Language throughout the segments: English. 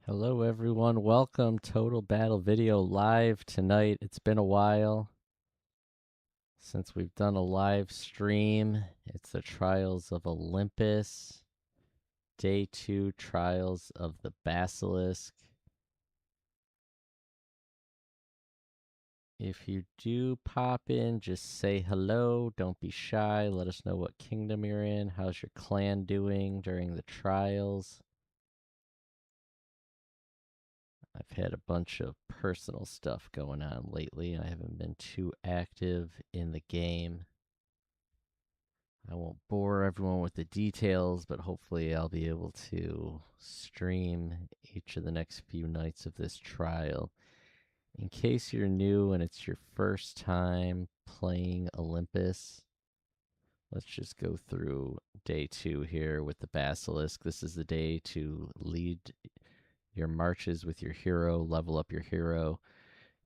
Hello, everyone. Welcome. Total Battle Video live tonight. It's been a while since we've done a live stream. It's the Trials of Olympus, Day 2 Trials of the Basilisk. If you do pop in, just say hello. Don't be shy. Let us know what kingdom you're in. How's your clan doing during the trials? I've had a bunch of personal stuff going on lately. I haven't been too active in the game. I won't bore everyone with the details, but hopefully I'll be able to stream each of the next few nights of this trial. In case you're new and it's your first time playing Olympus, let's just go through day 2 here with the Basilisk. This is the day to lead your marches with your hero, level up your hero.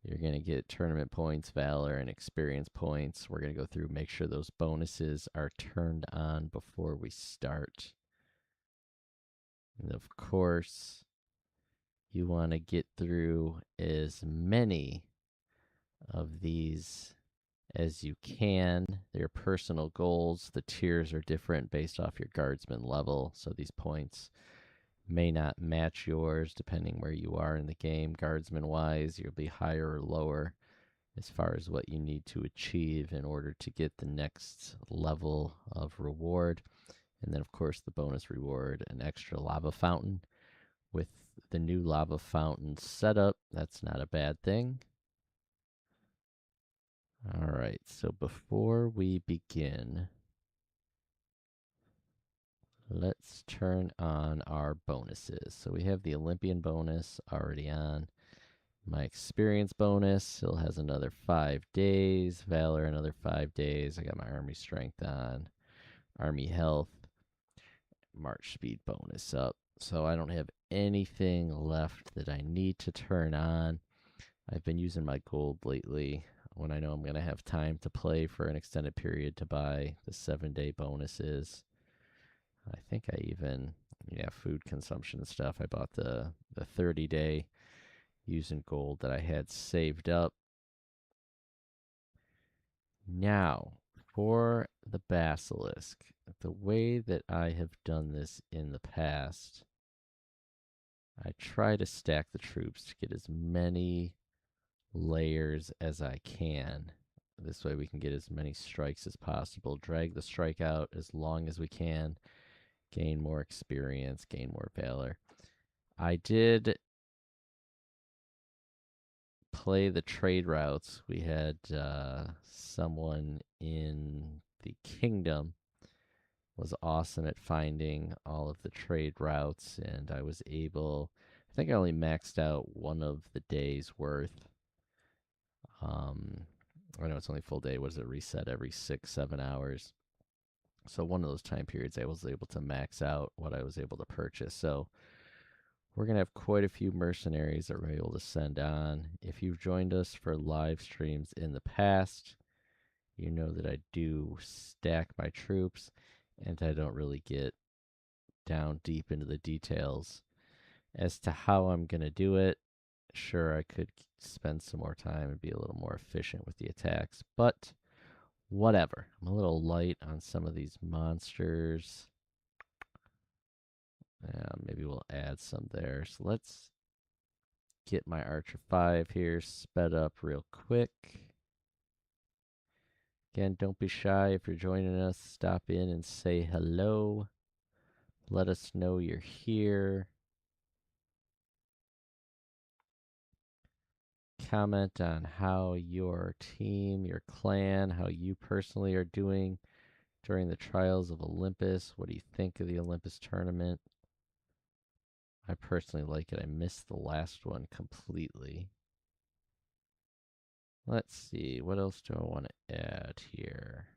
You're going to get tournament points, valor, and experience points. We're going to go through, make sure those bonuses are turned on before we start. And of course, you want to get through as many of these as you can. They're personal goals. The tiers are different based off your guardsman level, so these points may not match yours depending where you are in the game. Guardsman wise, you'll be higher or lower as far as what you need to achieve in order to get the next level of reward. And then, of course, the bonus reward, an extra lava fountain. With the new lava fountain setup, that's not a bad thing. All right, so before we begin, let's turn on our bonuses. So we have the Olympian bonus already on. My experience bonus still has another 5 days. Valor, another 5 days. I got my army strength on. Army health. March speed bonus up. So I don't have anything left that I need to turn on. I've been using my gold lately when I know I'm going to have time to play for an extended period to buy the 7-day bonuses. I think I even, food consumption and stuff. I bought the 30-day using gold that I had saved up. Now, for the Basilisk, the way that I have done this in the past, I try to stack the troops to get as many layers as I can. This way we can get as many strikes as possible, drag the strike out as long as we can, gain more experience, gain more valor. I did play the trade routes. We had someone in the kingdom was awesome at finding all of the trade routes, and I was able, I think I only maxed out one of the days worth. I know it's only full day. What does it reset every 6-7 hours? So one of those time periods I was able to max out what I was able to purchase. So we're going to have quite a few mercenaries that we're able to send on. If you've joined us for live streams in the past, you know that I do stack my troops and I don't really get down deep into the details as to how I'm going to do it. Sure, I could spend some more time and be a little more efficient with the attacks, but whatever. I'm a little light on some of these monsters. Maybe we'll add some there. So let's get my Archer 5 here sped up real quick. Again, don't be shy if you're joining us. Stop in and say hello. Let us know you're here. Comment on how your team, your clan, how you personally are doing during the Trials of Olympus. What do you think of the Olympus tournament? I personally like it. I missed the last one completely. Let's see. What else do I want to add here?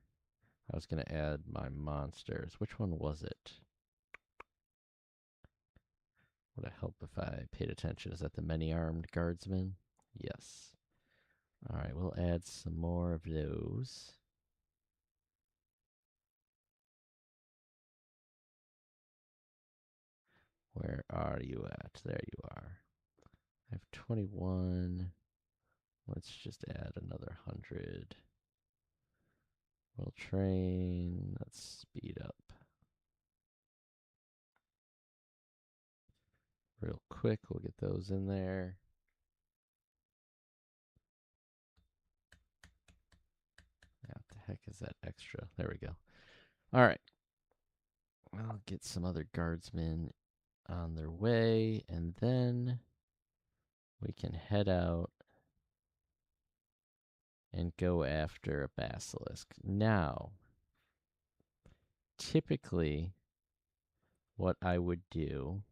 I was going to add my monsters. Which one was it? Would it help if I paid attention? Is that the many-armed guardsman? Yes. All right, we'll add some more of those. Where are you at? There you are. I have 21. Let's just add another 100. We'll train. Let's speed up. Real quick, we'll get those in there. What the heck is that extra? There we go. All right. I'll get some other guardsmen on their way, and then we can head out and go after a basilisk. Now, typically, what I would do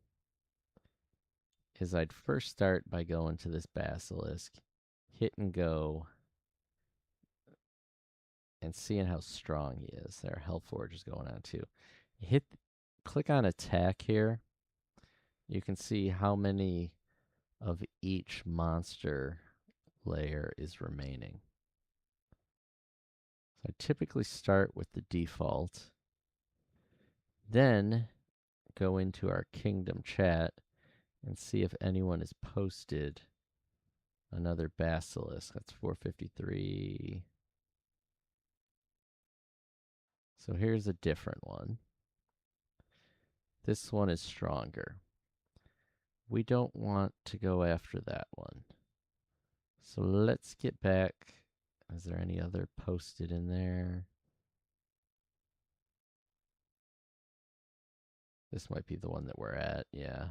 is I'd first start by going to this basilisk, hit and go, and seeing how strong he is. There, Hellforge is going on too. Click on attack here. You can see how many of each monster layer is remaining. So I typically start with the default, then go into our kingdom chat and see if anyone has posted another basilisk. That's 453. So here's a different one. This one is stronger. We don't want to go after that one. So let's get back. Is there any other posted in there? This might be the one that we're at, yeah.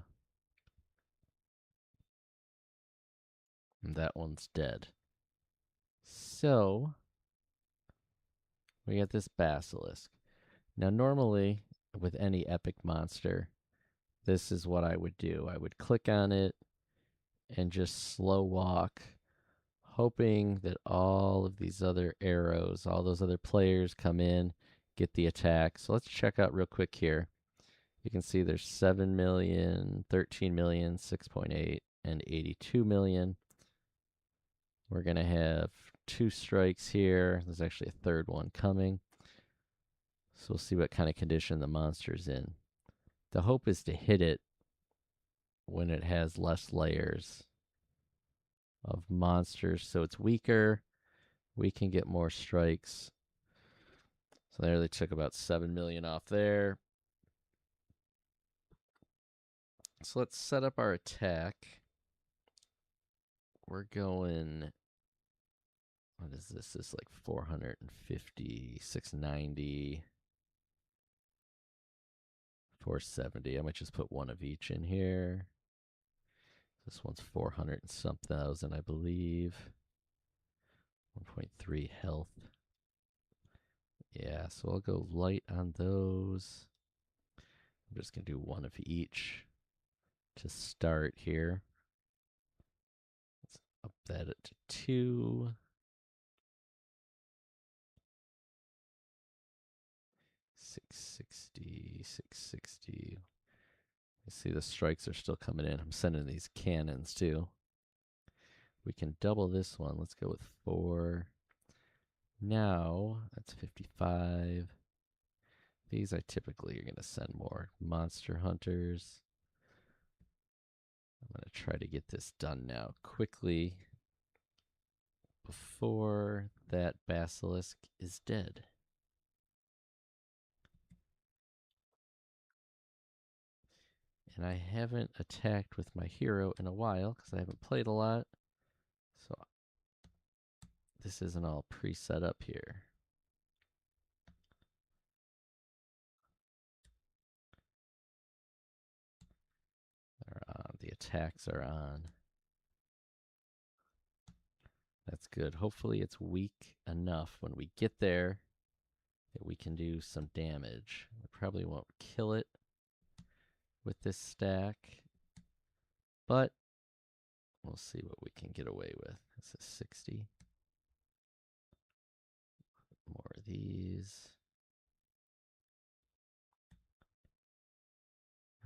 And that one's dead. So we got this basilisk. Now, normally, with any epic monster, this is what I would do. I would click on it and just slow walk, hoping that all of these other arrows, all those other players come in, get the attack. So let's check out real quick here. You can see there's 7 million, 13 million, 6.8, and 82 million. We're going to have 2 strikes here. There's actually a third one coming. So we'll see what kind of condition the monster's in. The hope is to hit it when it has less layers of monsters, so it's weaker. We can get more strikes. So there they took about 7 million off there. So let's set up our attack. We're going, what is this? This is like 450, 690, 470. I might just put one of each in here. This one's 400 and some thousand, I believe. 1.3 health. Yeah, so I'll go light on those. I'm just going to do one of each to start here. Let's up that to 2. 660, 660. You see the strikes are still coming in. I'm sending these cannons too. We can double this one. Let's go with 4. Now, that's 55. These I typically are going to send more. Monster Hunters. I'm going to try to get this done now quickly before that basilisk is dead. And I haven't attacked with my hero in a while because I haven't played a lot. So this isn't all pre-set up here. They're on. The attacks are on. That's good. Hopefully it's weak enough when we get there that we can do some damage. We probably won't kill it with this stack, but we'll see what we can get away with. This is 60. More of these.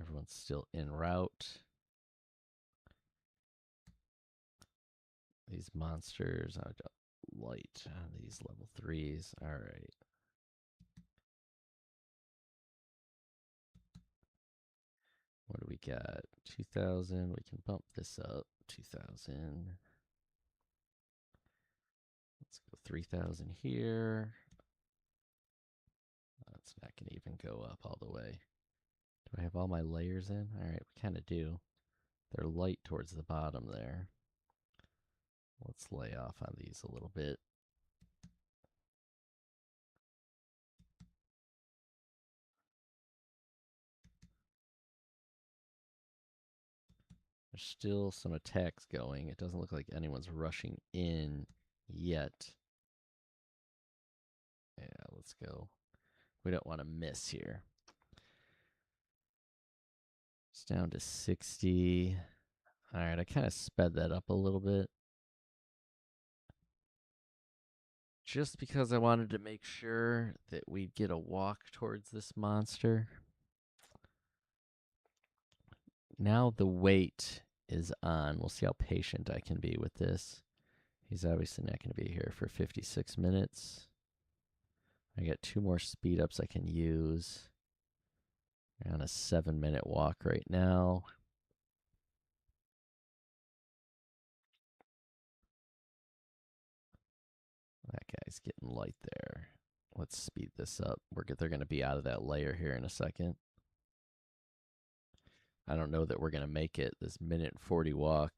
Everyone's still en route. These monsters, I got light on these level 3s. All right. What do we got? 2,000. We can bump this up. 2,000. Let's go 3,000 here. That's not going to even go up all the way. Do I have all my layers in? All right, we kind of do. They're light towards the bottom there. Let's lay off on these a little bit. There's still some attacks going. It doesn't look like anyone's rushing in yet. Yeah, let's go. We don't want to miss here. It's down to 60. All right, I kind of sped that up a little bit. Just because I wanted to make sure that we'd get a walk towards this monster. Now the wait is on. We'll see how patient I can be with this. He's obviously not going to be here for 56 minutes. I got 2 more speed ups I can use. We're on a 7-minute walk right now. That guy's getting light there. Let's speed this up. They're going to be out of that layer here in a second. I don't know that we're going to make it. This minute and 40 walk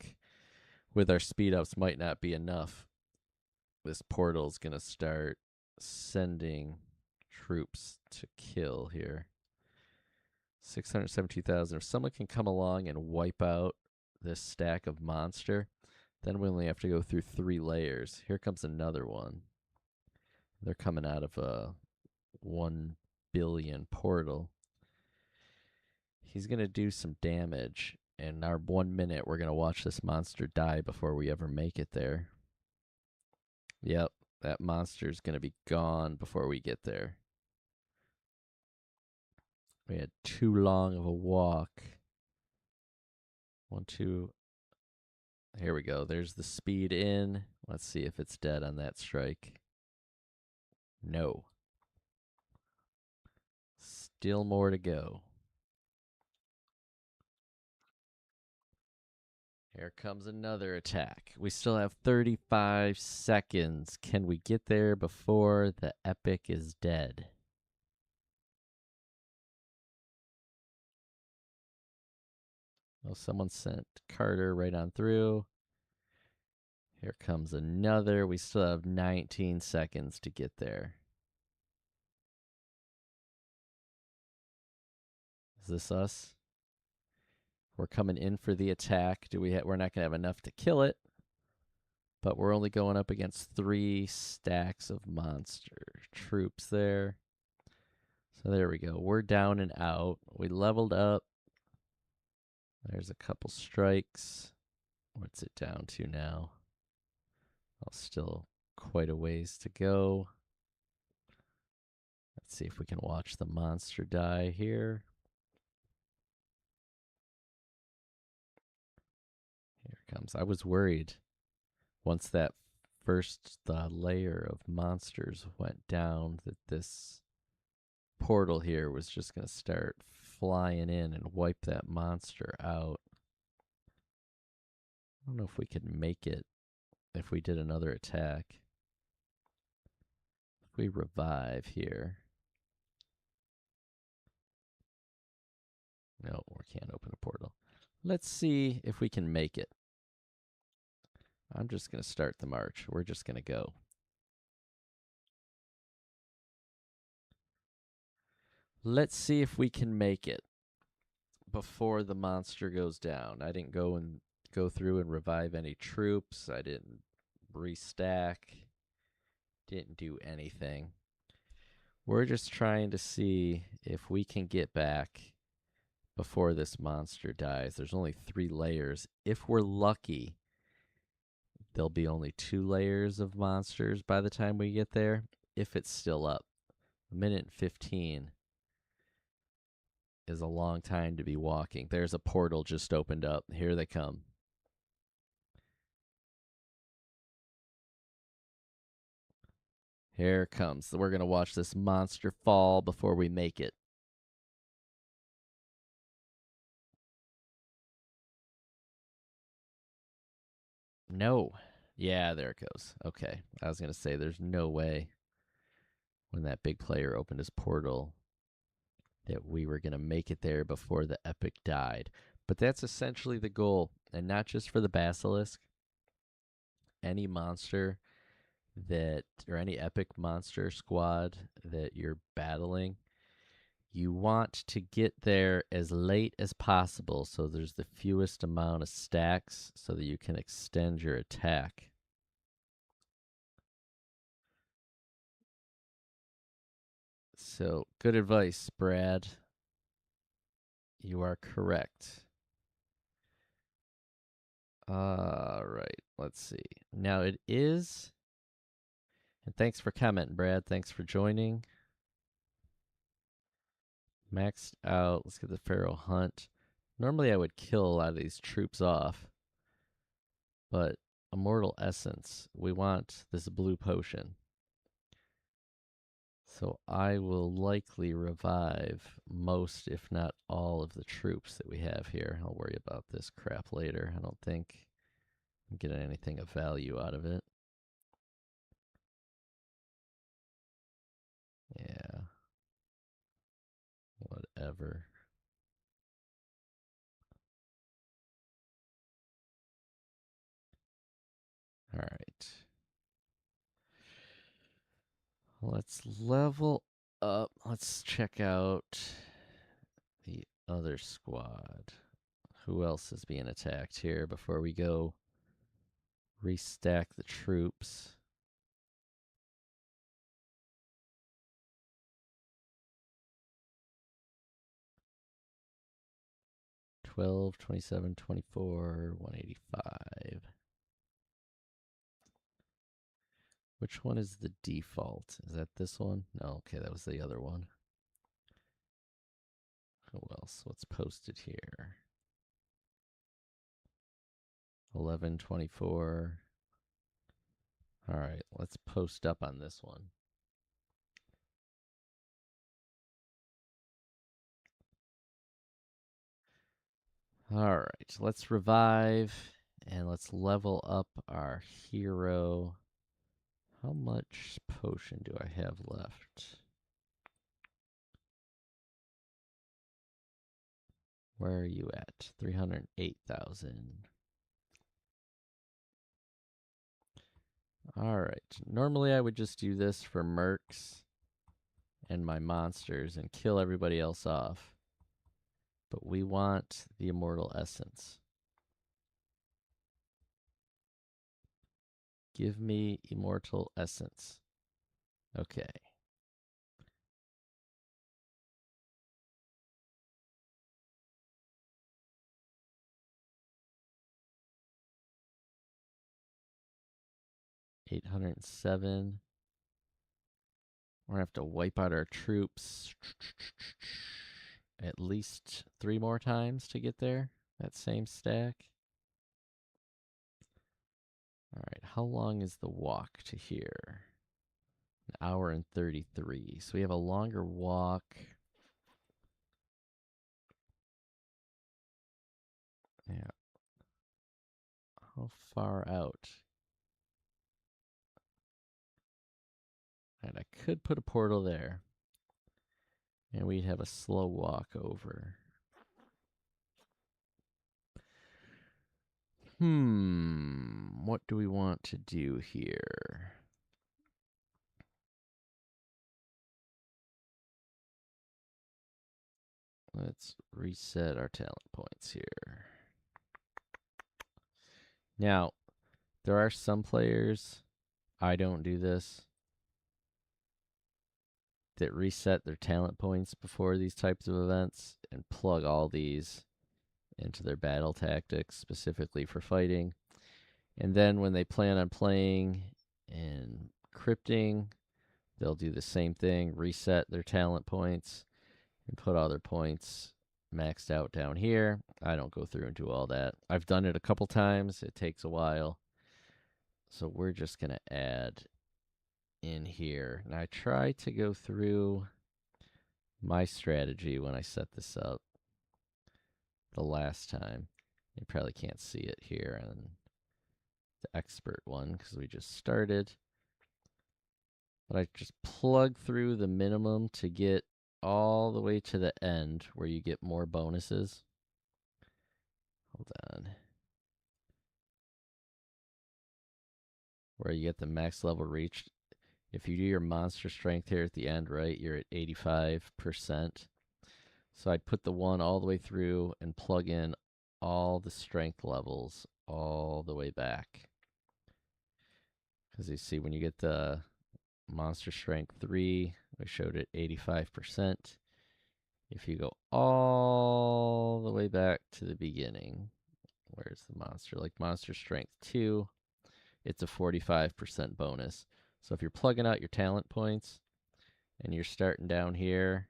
with our speed ups might not be enough. This portal's going to start sending troops to kill here. 672,000. If someone can come along and wipe out this stack of monster, then we only have to go through 3 layers. Here comes another one. They're coming out of a 1 billion portal. He's going to do some damage. In our 1 minute, we're going to watch this monster die before we ever make it there. Yep, that monster's going to be gone before we get there. We had too long of a walk. 1, 2. Here we go. There's the speed in. Let's see if it's dead on that strike. No. Still more to go. Here comes another attack. We still have 35 seconds. Can we get there before the epic is dead? Oh, someone sent Carter right on through. Here comes another. We still have 19 seconds to get there. Is this us? We're coming in for the attack. We're not going to have enough to kill it, but we're only going up against 3 stacks of monster troops there. So there we go. We're down and out. We leveled up. There's a couple strikes. What's it down to now? Well, still quite a ways to go. Let's see if we can watch the monster die here. Here it comes. I was worried once that first layer of monsters went down that this portal here was just going to start flying in and wipe that monster out. I don't know if we could make it if we did another attack. If we revive here. No, we can't open a portal. Let's see if we can make it. I'm just going to start the march. We're just going to go. Let's see if we can make it before the monster goes down. I didn't go through and revive any troops. I didn't restack. Didn't do anything. We're just trying to see if we can get back before this monster dies. There's only 3 layers. If we're lucky, there'll be only 2 layers of monsters by the time we get there, if it's still up. 1:15 is a long time to be walking. There's a portal just opened up. Here they come. Here it comes. We're going to watch this monster fall before we make it. No. Yeah, there it goes. Okay. I was going to say there's no way when that big player opened his portal that we were going to make it there before the epic died. But that's essentially the goal. And not just for the Basilisk, any monster that, or any epic monster squad that you're battling, you want to get there as late as possible so there's the fewest amount of stacks so that you can extend your attack. So, good advice, Brad. You are correct. All right, let's see. Now it is, and thanks for commenting, Brad. Thanks for joining. Maxed out. Let's get the Pharaoh Hunt. Normally I would kill a lot of these troops off, but Immortal Essence, we want this blue potion. So I will likely revive most, if not all, of the troops that we have here. I'll worry about this crap later. I don't think I'm getting anything of value out of it. Yeah, whatever. All right. Let's level up. Let's check out the other squad. Who else is being attacked here before we go restack the troops? 12, 27, 24, 185. Which one is the default? Is that this one? No, okay, that was the other one. Who else? What's posted here? 11, 24. All right, let's post up on this one. All right, let's revive and let's level up our hero. How much potion do I have left? Where are you at? 308,000. All right. Normally I would just do this for mercs and my monsters and kill everybody else off. But we want the immortal essence. Give me immortal essence. Okay. $807. We're going to have to wipe out our troops at least 3 more times to get there. That same stack. All right. How long is the walk to here? An hour and 33. So we have a longer walk. Yeah. How far out? And I could put a portal there. And we'd have a slow walk over. What do we want to do here? Let's reset our talent points here. Now, there are some players, I don't do this, that reset their talent points before these types of events and plug all these into their battle tactics specifically for fighting. And then when they plan on playing and crypting, they'll do the same thing, reset their talent points and put all their points maxed out down here. I don't go through and do all that. I've done it a couple times. It takes a while. So we're just going to add in here. And I tried to go through my strategy when I set this up the last time. You probably can't see it here on expert one because we just started. But I just plug through the minimum to get all the way to the end where you get more bonuses. Hold on. Where you get the max level reached. If you do your monster strength here at the end, right, you're at 85%. So I'd put the one all the way through and plug in all the strength levels all the way back. Because you see, when you get the monster strength 3, we showed it 85%. If you go all the way back to the beginning, where's the monster? Like monster strength 2, it's a 45% bonus. So if you're plugging out your talent points and you're starting down here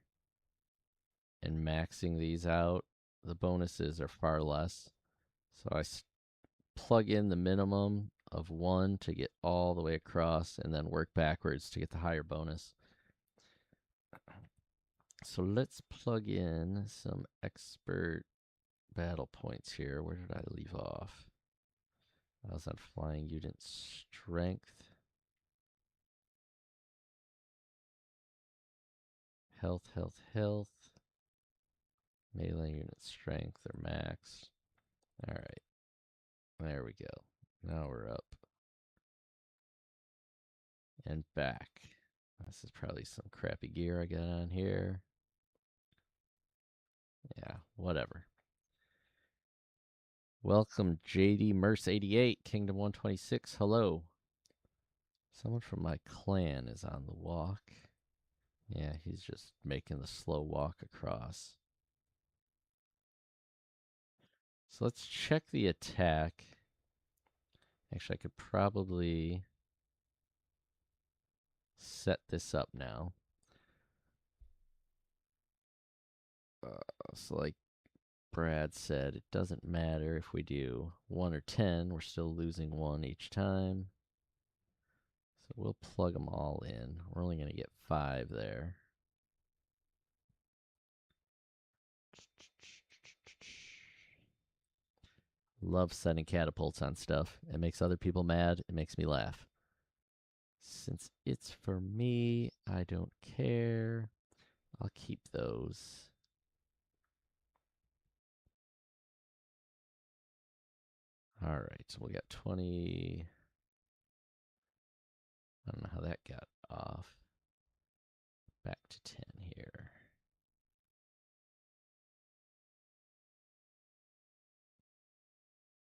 and maxing these out, the bonuses are far less. So I plug in the minimum of 1 to get all the way across and then work backwards to get the higher bonus. So let's plug in some expert battle points here. Where did I leave off? I was on flying unit strength. Health, health, health. Melee unit strength or max. All right. There we go. Now we're up. And back. This is probably some crappy gear I got on here. Yeah, whatever. Welcome, JD Merce 88, Kingdom 126. Hello. Someone from my clan is on the walk. Yeah, he's just making the slow walk across. So let's check the attack. Actually, I could probably set this up now. So like Brad said, it doesn't matter if we do 1 or 10. We're still losing 1 each time. So we'll plug them all in. We're only going to get 5 there. Love setting catapults on stuff. It makes other people mad. It makes me laugh. Since it's for me, I don't care. I'll keep those. All right, so we got 20. I don't know how that got off. Back to 10 here.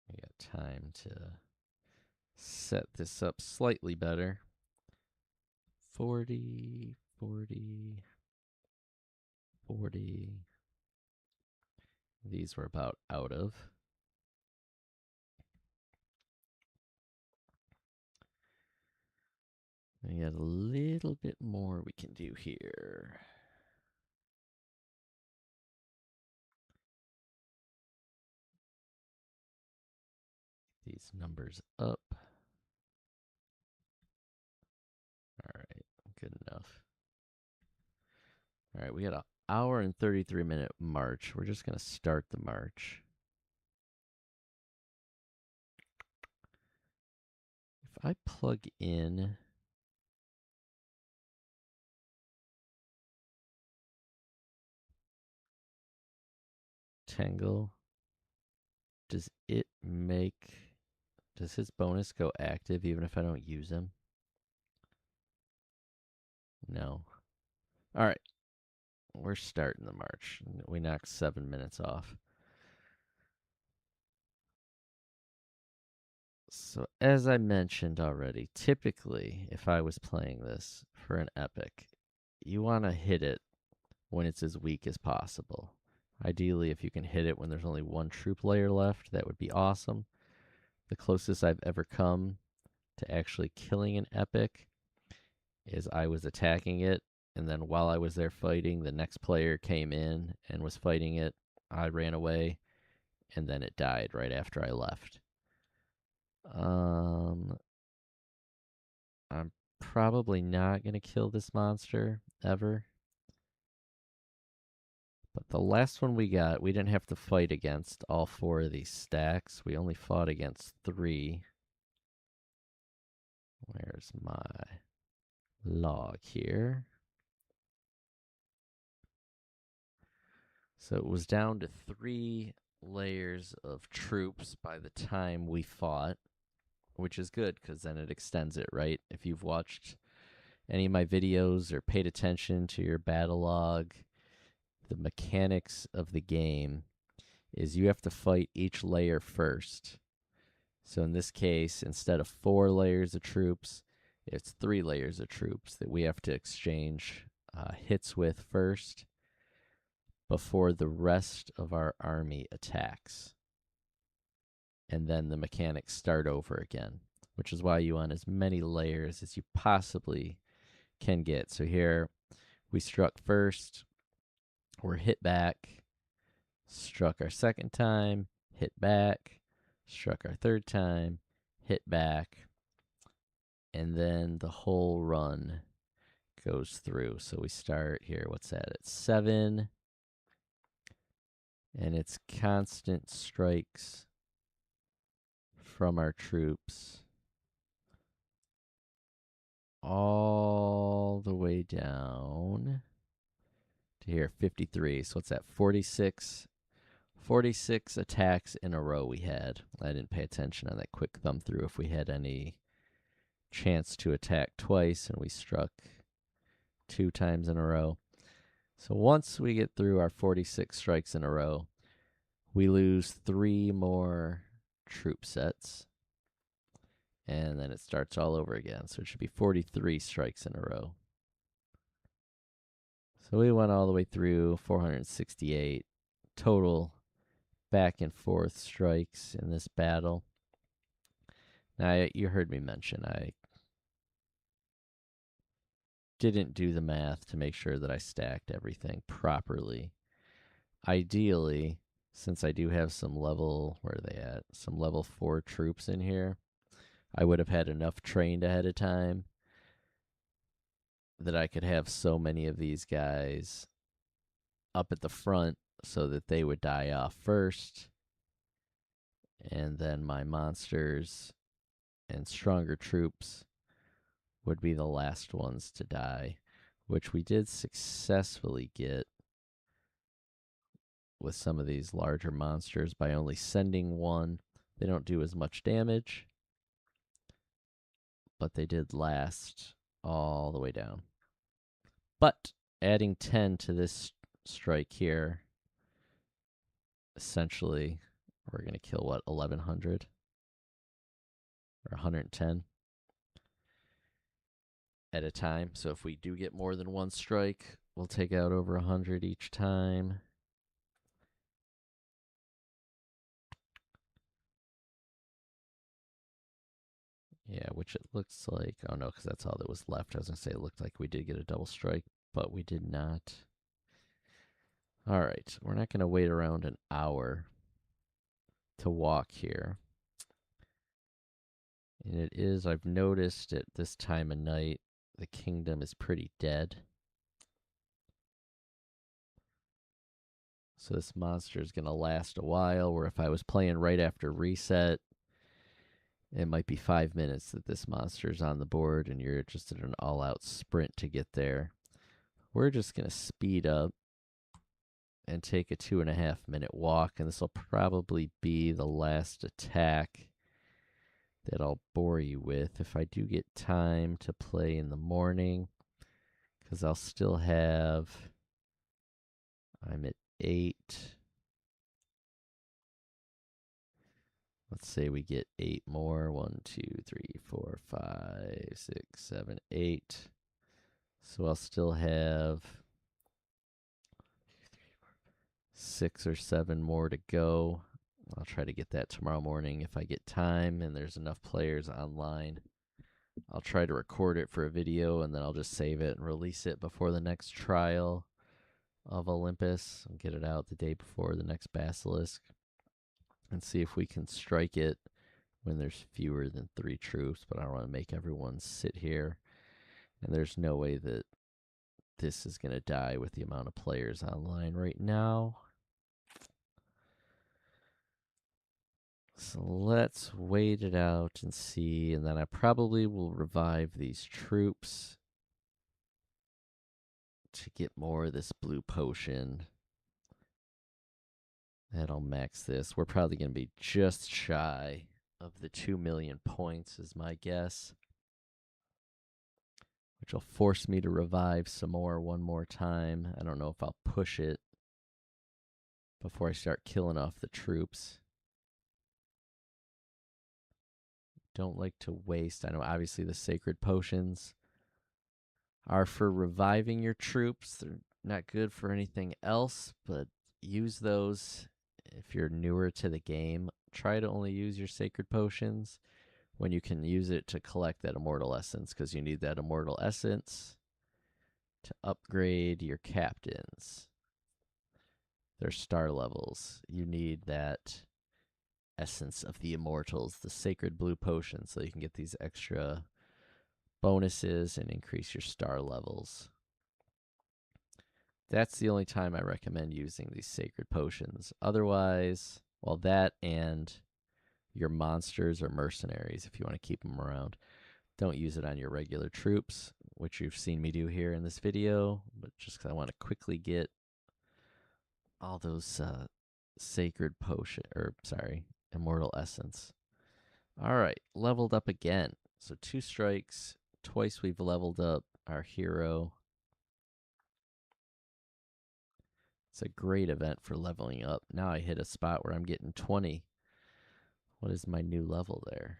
We got time to set this up slightly better. 40, 40, 40. These we're about out of. We got a little bit more we can do here. These numbers up. All right, good enough. All right, we got an hour and 33-minute march. We're just going to start the march. If I plug in Tangle, does his bonus go active even if I don't use him? No. All right. We're starting the march. We knocked 7 minutes off. So as I mentioned already, typically if I was playing this for an epic, you want to hit it when it's as weak as possible. Ideally, if you can hit it when there's only 1 troop layer left, that would be awesome. The closest I've ever come to actually killing an epic is I was attacking it, and then while I was there fighting, the next player came in and was fighting it. I ran away, and then it died right after I left. I'm probably not going to kill this monster ever. But the last one we got, we didn't have to fight against all 4 of these stacks. We only fought against 3. Where's my log here? So it was down to 3 layers of troops by the time we fought, which is good because then it extends it, right? If you've watched any of my videos or paid attention to your battle log, the mechanics of the game is you have to fight each layer first. So in this case, instead of 4 layers of troops, it's 3 layers of troops that we have to exchange hits with first before the rest of our army attacks. And then the mechanics start over again, which is why you want as many layers as you possibly can get. So here we struck first, we're hit back, struck our second time, hit back, struck our third time, hit back, and then the whole run goes through. So we start here, what's that? At 7, and it's constant strikes from our troops all the way down to here, 53. So what's that? 46 attacks in a row we had. I didn't pay attention on that quick thumb through if we had any chance to attack twice, and we struck 2 times in a row. So once we get through our 46 strikes in a row, we lose 3 more troop sets, and then it starts all over again. So it should be 43 strikes in a row. So we went all the way through 468 total back and forth strikes in this battle. Now, you heard me mention I didn't do the math to make sure that I stacked everything properly. Ideally, since I do have some level, where are they at? Some level 4 troops in here, I would have had enough trained ahead of time that I could have so many of these guys up at the front so that they would die off first, and then my monsters and stronger troops would be the last ones to die, which we did successfully get with some of these larger monsters by only sending one. They don't do as much damage, but they did last all the way down. But adding 10 to this strike here, essentially, we're going to kill, what, 1,100? Or 110 at a time. So if we do get more than one strike, we'll take out over 100 each time. Yeah, which it looks like, oh no, because that's all that was left. I was going to say it looked like we did get a double strike, but we did not. All right, we're not going to wait around an hour to walk here. And it is, I've noticed at this time of night, the kingdom is pretty dead. So this monster is going to last a while, where if I was playing right after reset, it might be 5 minutes that this monster's on the board and you're just in an all-out sprint to get there. We're just going to speed up and take a 2.5-minute walk, and this will probably be the last attack that I'll bore you with if I do get time to play in the morning, because I'll still have, I'm at 8. Let's say we get 8 more. 1, 2, 3, 4, 5, 6, 7, 8. So I'll still have 6 or 7 more to go. I'll try to get that tomorrow morning if I get time and there's enough players online. I'll try to record it for a video, and then I'll just save it and release it before the next Trial of Olympus and get it out the day before the next Basilisk, and see if we can strike it when there's fewer than 3 troops. But I don't want to make everyone sit here, and there's no way that this is going to die with the amount of players online right now. So let's wait it out and see, and then I probably will revive these troops to get more of this blue potion. That'll max this. We're probably going to be just shy of the 2 million points is my guess, which will force me to revive some more one more time. I don't know if I'll push it before I start killing off the troops. Don't like to waste. I know obviously the sacred potions are for reviving your troops. They're not good for anything else, but use those if you're newer to the game. Try to only use your sacred potions when you can use it to collect that immortal essence, because you need that immortal essence to upgrade your captains, their star levels. You need that essence of the immortals, the sacred blue potion, so you can get these extra bonuses and increase your star levels. That's the only time I recommend using these sacred potions. Otherwise, well, that and your monsters or mercenaries, if you want to keep them around. Don't use it on your regular troops, which you've seen me do here in this video, but just because I want to quickly get all those sacred potion, or sorry, immortal essence. All right, leveled up again. So 2 strikes, twice we've leveled up our hero. It's a great event for leveling up. Now I hit a spot where I'm getting 20. What is my new level there?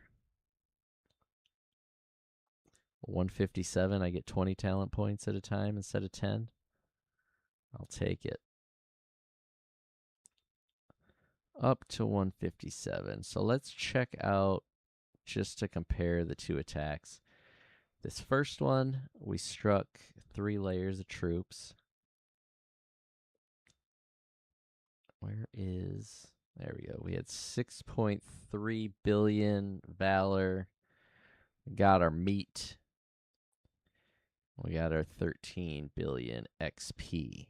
157. I get 20 talent points at a time instead of 10. I'll take it. Up to 157. So let's check out, just to compare the 2 attacks. This first one, we struck 3 layers of troops. There we go. We had 6.3 billion valor. We got our meat. We got our 13 billion XP.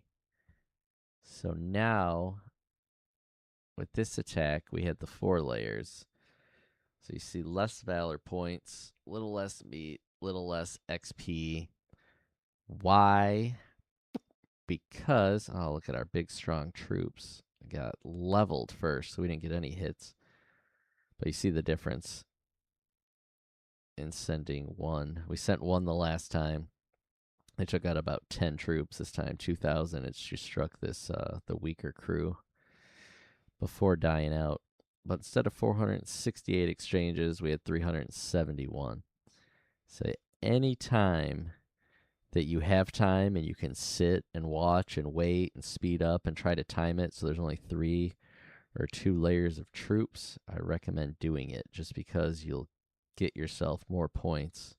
So now, with this attack, we had the 4 layers. So you see less valor points, little less meat, little less XP. Why? Because, oh, look at our big, strong troops. We got leveled first, so we didn't get any hits. But you see the difference in sending 1. We sent 1 the last time. They took out about 10 troops this time, 2,000. It's just struck this, the weaker crew before dying out. But instead of 468 exchanges, we had 371. So any time that you have time and you can sit and watch and wait and speed up and try to time it so there's only 3 or 2 layers of troops, I recommend doing it, just because you'll get yourself more points.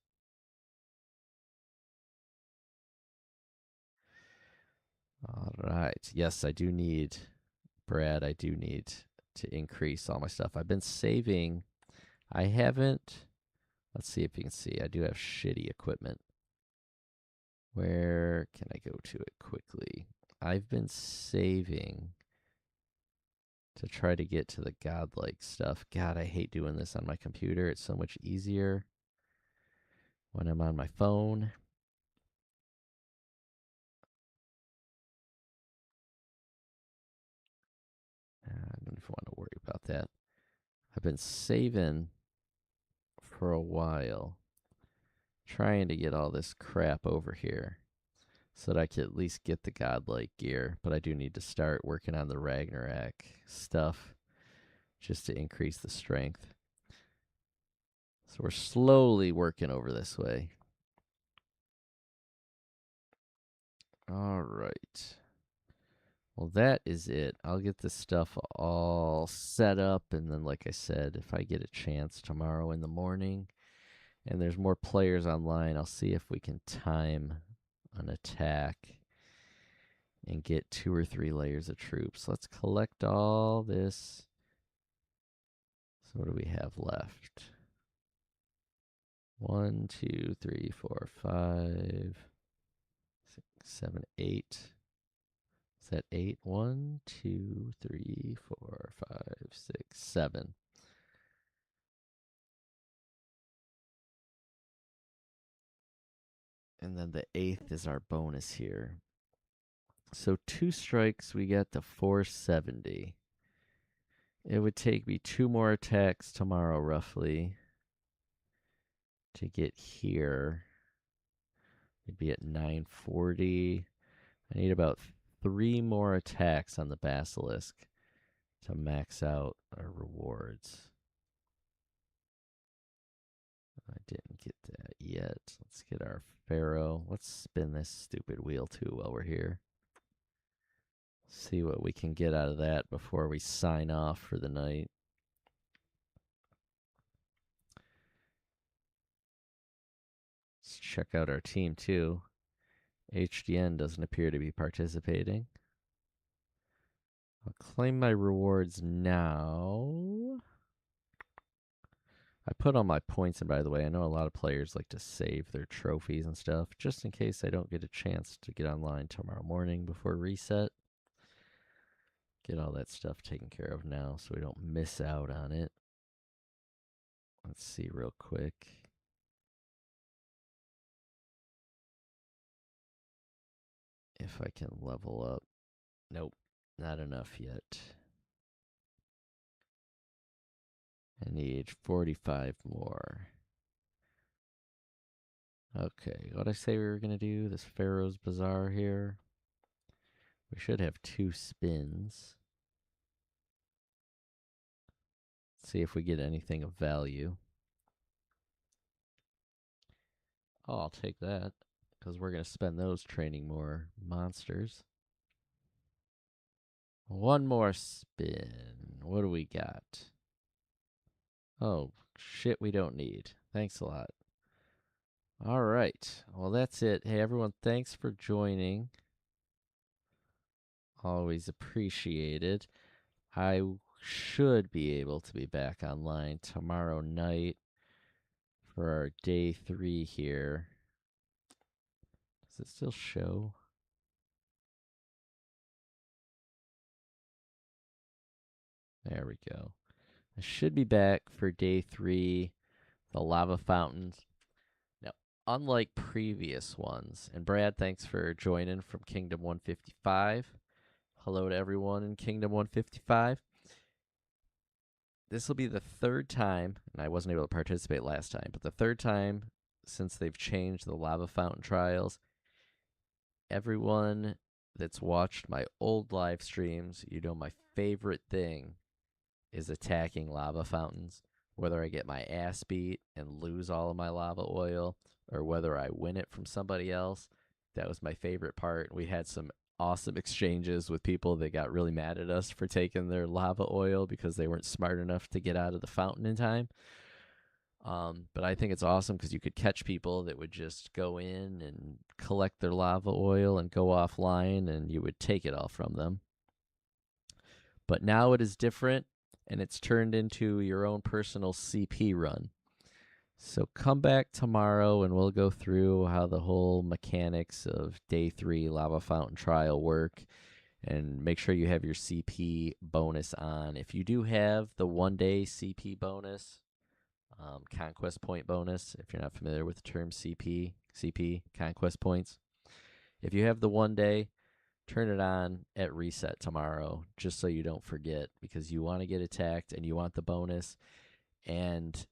All right. Yes, I do need, Brad, I do need to increase all my stuff. I've been saving. I haven't, let's see if you can see. I do have shitty equipment. Where can I go to it quickly? I've been saving to try to get to the godlike stuff. God, I hate doing this on my computer. It's so much easier when I'm on my phone. I don't know if I want to worry about that. I've been saving for a while, trying to get all this crap over here so that I could at least get the godlike gear. But I do need to start working on the Ragnarok stuff just to increase the strength. So we're slowly working over this way. All right. Well, that is it. I'll get this stuff all set up, and then, like I said, if I get a chance tomorrow in the morning and there's more players online, I'll see if we can time an attack and get 2 or 3 layers of troops. Let's collect all this. So what do we have left? 1, 2, 3, 4, 5, 6, 7, 8. Is that 8? 1, 2, 3, 4, 5, 6, 7. And then the 8th is our bonus here. So 2 strikes, we get to 470. It would take me 2 more attacks tomorrow, roughly, to get here. It'd be at 940. I need about 3 more attacks on the Basilisk to max out our rewards. I didn't get that yet. Let's get our Pharaoh. Let's spin this stupid wheel too while we're here. See what we can get out of that before we sign off for the night. Let's check out our team too. HDN doesn't appear to be participating. I'll claim my rewards now. I put all my points in, by the way. I know a lot of players like to save their trophies and stuff, just in case I don't get a chance to get online tomorrow morning before reset. Get all that stuff taken care of now so we don't miss out on it. Let's see real quick. If I can level up. Nope, not enough yet. I need 45 more. Okay, what did I say we were going to do? This Pharaoh's Bazaar here. We should have 2 spins. See if we get anything of value. Oh, I'll take that, because we're going to spend those training more monsters. 1 more spin. What do we got? Oh, shit we don't need. Thanks a lot. All right. Well, that's it. Hey, everyone, thanks for joining. Always appreciated. I should be able to be back online tomorrow night for our day 3 here. Does it still show? There we go. I should be back for day 3, the lava fountains. Now, unlike previous ones, and Brad, thanks for joining from Kingdom 155. Hello to everyone in Kingdom 155. This will be the 3rd time, and I wasn't able to participate last time, but the 3rd time since they've changed the lava fountain trials. Everyone that's watched my old live streams, you know my favorite thing is attacking lava fountains. Whether I get my ass beat and lose all of my lava oil, or whether I win it from somebody else, that was my favorite part. We had some awesome exchanges with people that got really mad at us for taking their lava oil because they weren't smart enough to get out of the fountain in time. But I think it's awesome because you could catch people that would just go in and collect their lava oil and go offline, and you would take it all from them. But now it is different, and it's turned into your own personal CP run. So come back tomorrow, and we'll go through how the whole mechanics of day 3 lava fountain trial work, and make sure you have your CP bonus on. If you do have the 1-day CP bonus, conquest point bonus, if you're not familiar with the term CP, conquest points. If you have the 1-day, turn it on at reset tomorrow, just so you don't forget, because you want to get attacked and you want the bonus. And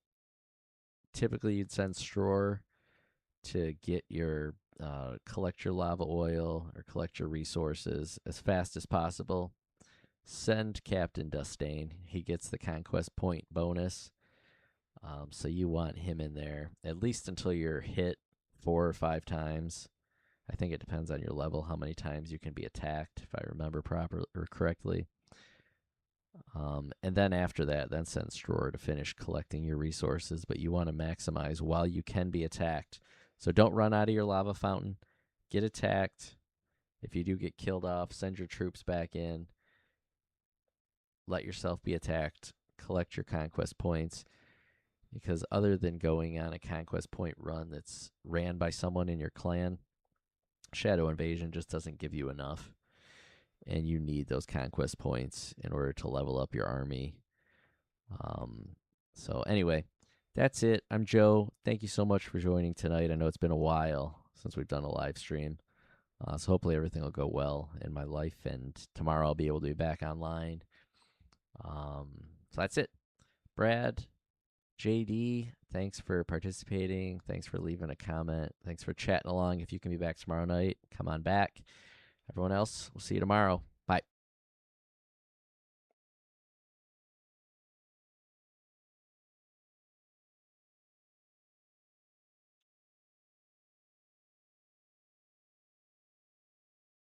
typically you'd send Stror to get your, collect your lava oil or collect your resources as fast as possible. Send Captain Dustain. He gets the conquest point bonus. So you want him in there at least until you're hit 4 or 5 times. I think it depends on your level how many times you can be attacked, if I remember properly or correctly. And then after that, then send Stror to finish collecting your resources. But you want to maximize while you can be attacked. So don't run out of your lava fountain. Get attacked. If you do get killed off, send your troops back in. Let yourself be attacked. Collect your conquest points. Because other than going on a conquest point run that's ran by someone in your clan, Shadow Invasion just doesn't give you enough. And you need those conquest points in order to level up your army. So anyway, that's it. I'm Joe. Thank you so much for joining tonight. I know it's been a while, since we've done a live stream. So hopefully everything will go well in my life, and tomorrow I'll be able to be back online. So that's it. Brad, JD, thanks for participating. Thanks for leaving a comment. Thanks for chatting along. If you can be back tomorrow night, come on back. Everyone else, we'll see you tomorrow.